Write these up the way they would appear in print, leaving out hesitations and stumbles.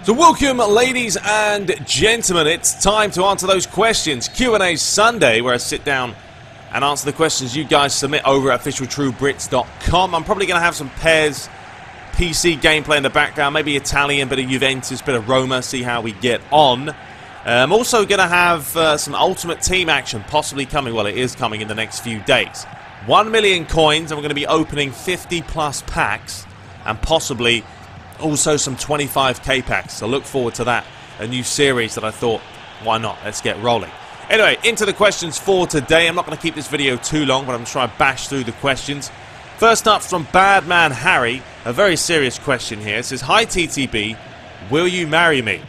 So welcome, ladies and gentlemen. It's time to answer those questions. Q&A Sunday, where I sit down and answer the questions you guys submit over at officialtruebrits.com. I'm probably going to have some PES PC gameplay in the background, maybe Italian, bit of Juventus, bit of Roma, see how we get on. I'm also going to have some Ultimate Team action possibly coming. Well, it is coming in the next few days. 1 million coins, and we're going to be opening 50 plus packs, and possibly also some 25k packs, so look forward to that. A new series that I thought, why not? Let's get rolling. Anyway, into the questions for today. I'm not going to keep this video too long, but I'm trying to bash through the questions. First up from Badman Harry, a very serious question here. It says, "Hi TTB, will you marry me?"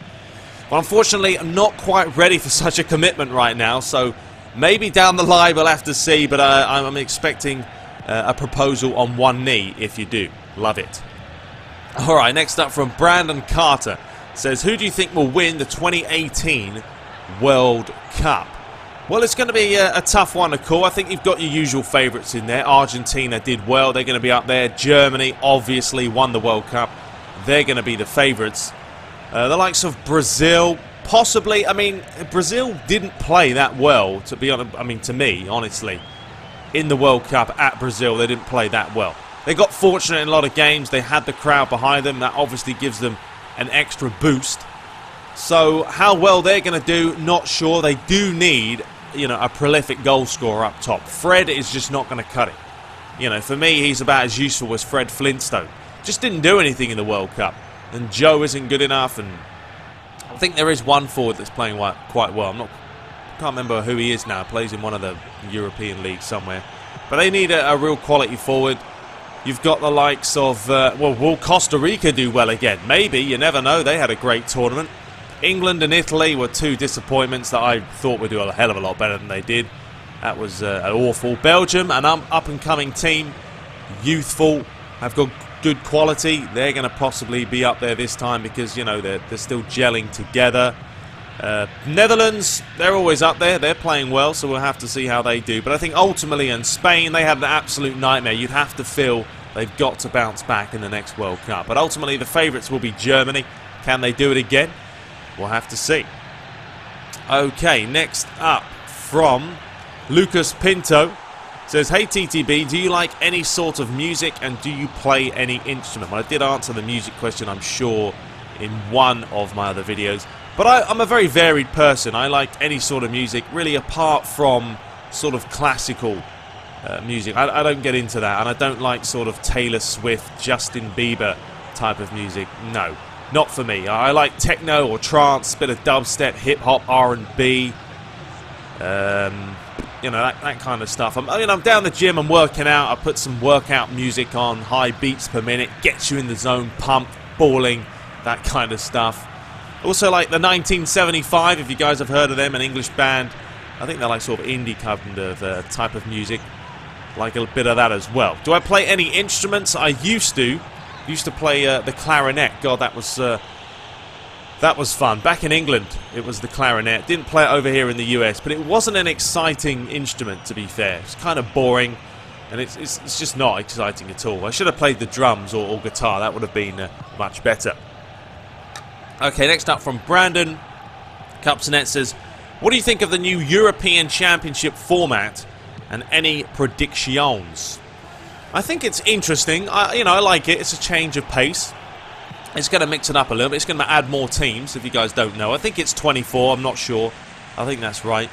Well, unfortunately, I'm not quite ready for such a commitment right now, so maybe down the line we'll have to see, but I'm expecting a proposal on one knee if you do. Love it. Alright, next up from Brandon Carter, says, "Who do you think will win the 2018 World Cup?" Well, it's going to be a tough one to call. I think you've got your usual favourites in there. Argentina did well. They're going to be up there. Germany obviously won the World Cup. They're going to be the favourites. The likes of Brazil, possibly. I mean, Brazil didn't play that well, to be honest. I mean, to me, honestly, in the World Cup at Brazil, they didn't play that well. They got fortunate in a lot of games. They had the crowd behind them. That obviously gives them an extra boost. So how well they're going to do, not sure. They do need, a prolific goal scorer up top. Fred is just not going to cut it. For me, he's about as useful as Fred Flintstone. Just didn't do anything in the World Cup. And Joe isn't good enough. And I think there is one forward that's playing quite well. I can't remember who he is now. Plays in one of the European leagues somewhere. But they need a real quality forward. You've got the likes of, will Costa Rica do well again? Maybe, you never know. They had a great tournament. England and Italy were two disappointments that I thought would do a hell of a lot better than they did. That was awful. Belgium, an up-and-coming team, youthful, have got good quality. They're going to possibly be up there this time because, they're still gelling together. Netherlands, they're always up there. They're playing well, so we'll have to see how they do. But I think ultimately in Spain, they had an absolute nightmare. You'd have to feel they've got to bounce back in the next World Cup. But ultimately, the favourites will be Germany. Can they do it again? We'll have to see. Okay, next up from Lucas Pinto. Says, "Hey TTB, do you like any sort of music and do you play any instrument?" Well, I did answer the music question, I'm sure, in one of my other videos. But I'm a very varied person. I like any sort of music, really, apart from sort of classical music. I don't get into that, and I don't like sort of Taylor Swift, Justin Bieber type of music. No, not for me. I like techno or trance, bit of dubstep, hip-hop, R&B, that kind of stuff. I'm down the gym, I'm working out, I put some workout music on, high beats per minute, gets you in the zone, pumped, balling, that kind of stuff. Also like the 1975, if you guys have heard of them, an English band. I think they're like sort of indie kind of type of music. Like a bit of that as well. Do I play any instruments? I used to play the clarinet. God, that was fun. Back in England, it was the clarinet. Didn't play it over here in the US, but it wasn't an exciting instrument, to be fair. It's kind of boring, and it's just not exciting at all. I should have played the drums or guitar. That would have been much better. Okay, next up from Brandon Cupsonet says, "What do you think of the new European Championship format and any predictions?" I think it's interesting. I like it. It's a change of pace. It's going to mix it up a little bit. It's going to add more teams, if you guys don't know. I think it's 24. I'm not sure. I think that's right.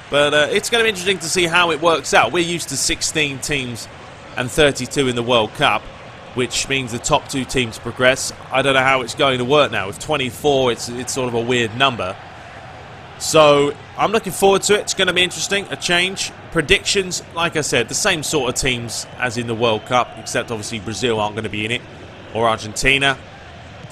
But it's going to be interesting to see how it works out. We're used to 16 teams and 32 in the World Cup, which means the top two teams progress. I don't know how it's going to work now. With 24, it's sort of a weird number. So I'm looking forward to it. It's going to be interesting. A change. Predictions, like I said, the same sort of teams as in the World Cup, except obviously Brazil aren't going to be in it, or Argentina.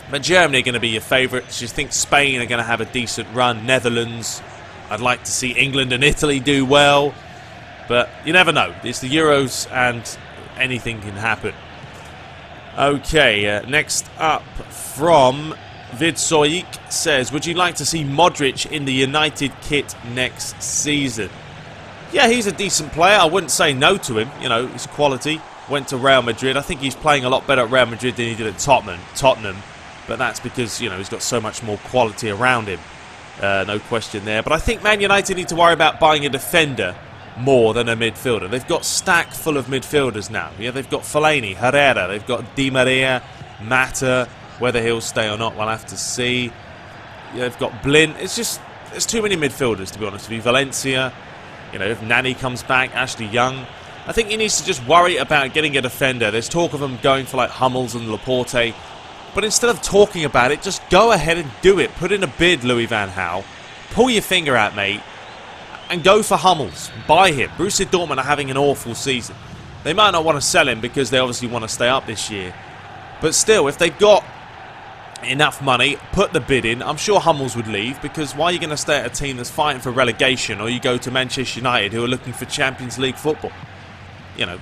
But Germany are going to be your favourites. You think Spain are going to have a decent run. Netherlands. I'd like to see England and Italy do well. But you never know. It's the Euros and anything can happen. Okay, next up from Vidsoik says, "Would you like to see Modric in the United kit next season?" Yeah, he's a decent player. I wouldn't say no to him. His quality. Went to Real Madrid. I think he's playing a lot better at Real Madrid than he did at Tottenham. but that's because, you know, he's got so much more quality around him. No question there. But I think Man United need to worry about buying a defender more than a midfielder. They've got stack full of midfielders now. Yeah, they've got Fellaini, Herrera, they've got Di Maria, Mata. Whether he'll stay or not, we'll have to see. Yeah, they've got Blin. It's just, there's too many midfielders, to be honest with you. Valencia, you know, if Nani comes back, Ashley Young. I think he needs to just worry about getting a defender. There's talk of him going for like Hummels and Laporte. But instead of talking about it, just go ahead and do it. Put in a bid, Louis van Gaal. Pull your finger out, mate. And go for Hummels. Buy him. Borussia Dortmund are having an awful season. They might not want to sell him because they obviously want to stay up this year. But still, if they've got enough money, put the bid in. I'm sure Hummels would leave, because why are you going to stay at a team that's fighting for relegation, or you go to Manchester United, who are looking for Champions League football? You know,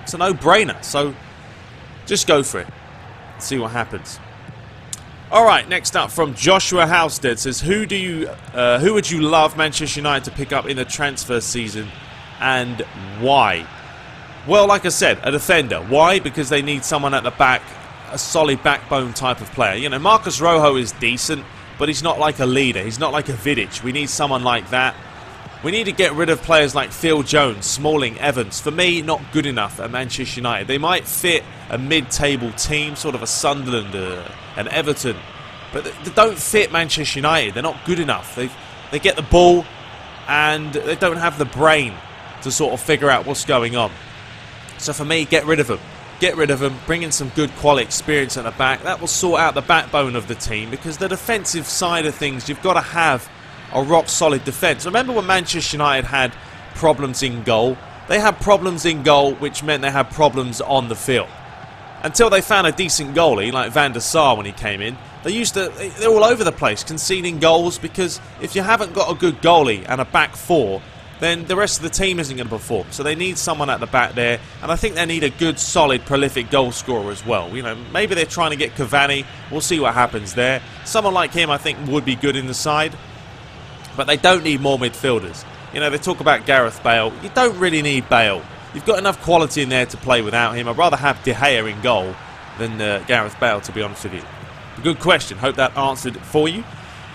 it's a no-brainer. So just go for it. See what happens. Alright, next up from Joshua Halstead says, who would you love Manchester United to pick up in the transfer season, and why? Well, like I said, a defender. Why? Because they need someone at the back, a solid backbone type of player. You know, Marcus Rojo is decent, but he's not like a leader. He's not like a Vidic. We need someone like that. We need to get rid of players like Phil Jones, Smalling, Evans. For me, not good enough at Manchester United. They might fit a mid-table team, sort of a Sunderland, an Everton, but they don't fit Manchester United. They're not good enough. They get the ball, and they don't have the brain to sort of figure out what's going on. So for me, get rid of them. Get rid of them, bring in some good quality experience at the back. That will sort out the backbone of the team, because the defensive side of things, you've got to have a rock-solid defence. Remember when Manchester United had problems in goal? They had problems in goal, which meant they had problems on the field. Until they found a decent goalie, like Van der Sar when he came in, they're all over the place, conceding goals, because if you haven't got a good goalie and a back four, then the rest of the team isn't going to perform. So they need someone at the back there, and I think they need a good, solid, prolific goal scorer as well. You know, maybe they're trying to get Cavani. We'll see what happens there. Someone like him, I think, would be good in the side. But they don't need more midfielders. You know, they talk about Gareth Bale. You don't really need Bale. You've got enough quality in there to play without him. I'd rather have De Gea in goal than Gareth Bale, to be honest with you. Good question. Hope that answered it for you.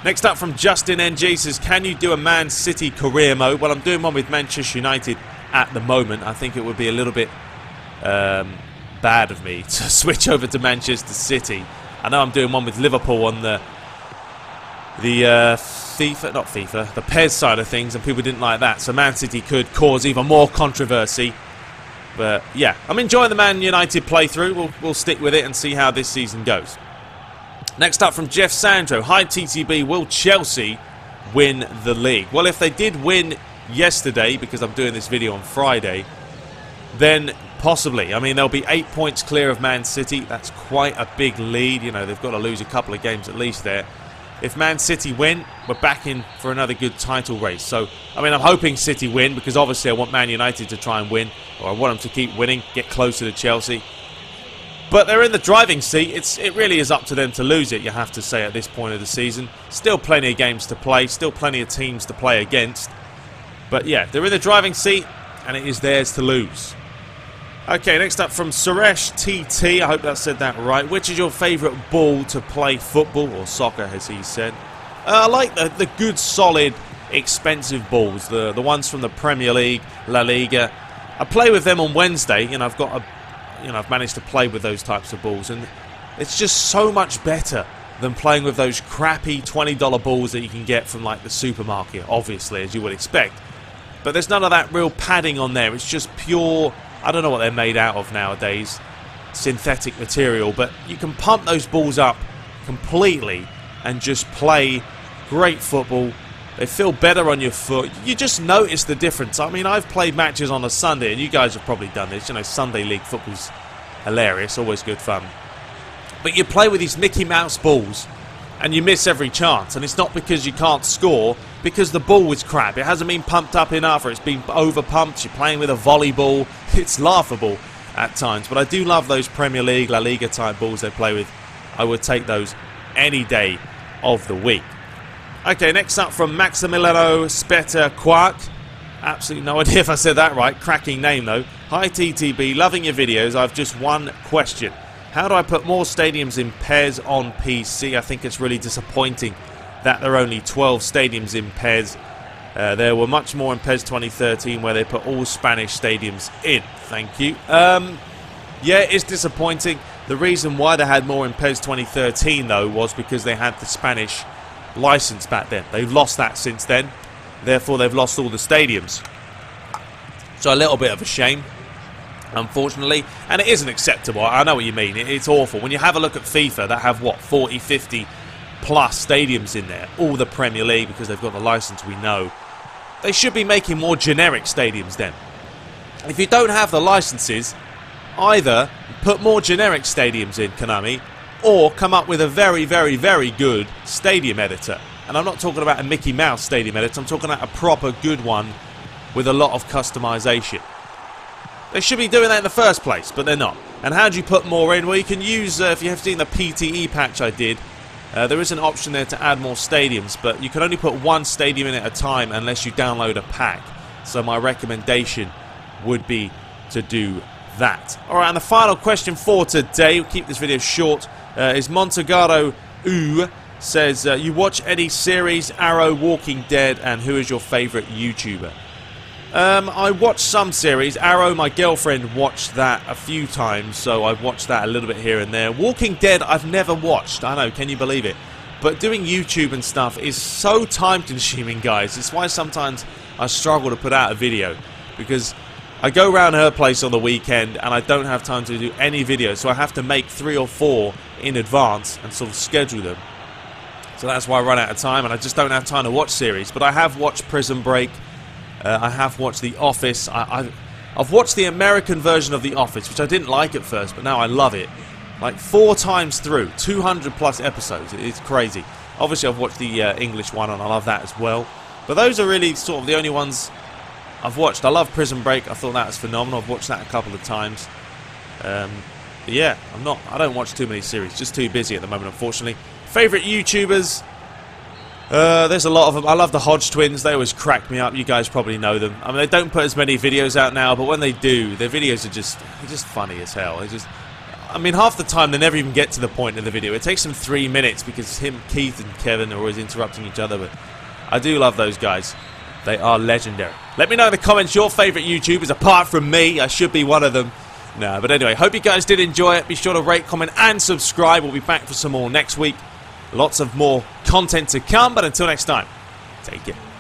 Next up from Justin NG says, can you do a Man City career mode? Well, I'm doing one with Manchester United at the moment. I think it would be a little bit bad of me to switch over to Manchester City. I know I'm doing one with Liverpool on the PES side of things, and people didn't like that. So Man City could cause even more controversy. But yeah, I'm enjoying the Man United playthrough. We'll stick with it and see how this season goes. Next up from Jeff Sandro. Hi TTB, will Chelsea win the league? Well, if they did win yesterday, because I'm doing this video on Friday, then possibly. I mean, they'll be 8 points clear of Man City. That's quite a big lead. You know, they've got to lose a couple of games at least there. If Man City win, we're back in for another good title race. So, I mean, I'm hoping City win, because obviously I want Man United to try and win, or I want them to keep winning, get closer to Chelsea. But they're in the driving seat. It really is up to them to lose it, you have to say, at this point of the season. Still plenty of games to play, still plenty of teams to play against. But yeah, they're in the driving seat, and it is theirs to lose. Okay, next up from Suresh TT. I hope I said that right. Which is your favourite ball to play football, or soccer, as he said? I like the good, solid, expensive balls. The ones from the Premier League, La Liga. I play with them on Wednesday, and I've managed to play with those types of balls, and it's just so much better than playing with those crappy $20 balls that you can get from like the supermarket, obviously, as you would expect. But there's none of that real padding on there. It's just pure, I don't know what they're made out of nowadays, synthetic material, but you can pump those balls up completely and just play great football. They feel better on your foot. You just notice the difference. I mean, I've played matches on a Sunday, and you guys have probably done this. You know, Sunday league football's hilarious, always good fun. But you play with these Mickey Mouse balls, and you miss every chance. And it's not because you can't score, because the ball is crap. It hasn't been pumped up enough, or it's been over-pumped. You're playing with a volleyball. It's laughable at times. But I do love those Premier League, La Liga type balls they play with. I would take those any day of the week. Okay, next up from Maximiliano Speta Quark. Absolutely no idea if I said that right. Cracking name, though. Hi, TTB. Loving your videos. I've just one question. How do I put more stadiums in PES on PC? I think it's really disappointing that there are only 12 stadiums in PES. There were much more in PES 2013 where they put all Spanish stadiums in. Thank you. Yeah, it's disappointing. The reason why they had more in PES 2013, though, was because they had the Spanish license back then. They've lost that since then. Therefore, they've lost all the stadiums. So a little bit of a shame, unfortunately. And it isn't acceptable. I know what you mean. It's awful. When you have a look at FIFA, that have, what, 40, 50 plus stadiums in there. All the Premier League, because they've got the license, we know. They should be making more generic stadiums then. If you don't have the licenses, either put more generic stadiums in, Konami, or come up with a very, very, very good stadium editor. And I'm not talking about a Mickey Mouse stadium editor, I'm talking about a proper good one with a lot of customization. They should be doing that in the first place, but they're not. And how do you put more in? Well, you can use, if you have seen the PTE patch I did, there is an option there to add more stadiums, but you can only put one stadium in at a time unless you download a pack. So my recommendation would be to do that. Alright, and the final question for today, we'll keep this video short, is Montagaro Ooh says, you watch any series, Arrow, Walking Dead, and who is your favourite YouTuber? I watch some series. Arrow, my girlfriend watched that a few times, so I've watched that a little bit here and there. Walking Dead, I've never watched. I know, can you believe it? But doing YouTube and stuff is so time-consuming, guys. It's why sometimes I struggle to put out a video, because I go around her place on the weekend and I don't have time to do any videos, so I have to make 3 or 4 in advance and sort of schedule them. So that's why I run out of time, and I just don't have time to watch series. But I have watched Prison Break. I have watched The Office. I've watched the American version of The Office, which I didn't like at first, but now I love it. Like 4 times through, 200 plus episodes. It's crazy. Obviously, I've watched the English one, and I love that as well. But those are really sort of the only ones I've watched. I love Prison Break. I thought that was phenomenal. I've watched that a couple of times. But yeah, I don't watch too many series. Just too busy at the moment, unfortunately. Favourite YouTubers? There's a lot of them. I love the Hodge twins. They always crack me up. You guys probably know them. I mean, they don't put as many videos out now, but when they do, their videos are just funny as hell. I mean, half the time they never even get to the point of the video. It takes them 3 minutes because Keith and Kevin are always interrupting each other. But I do love those guys. They are legendary. Let me know in the comments your favourite YouTubers, apart from me. I should be one of them. No, but anyway, hope you guys did enjoy it. Be sure to rate, comment, and subscribe. We'll be back for some more next week. Lots of more content to come, but until next time, take care.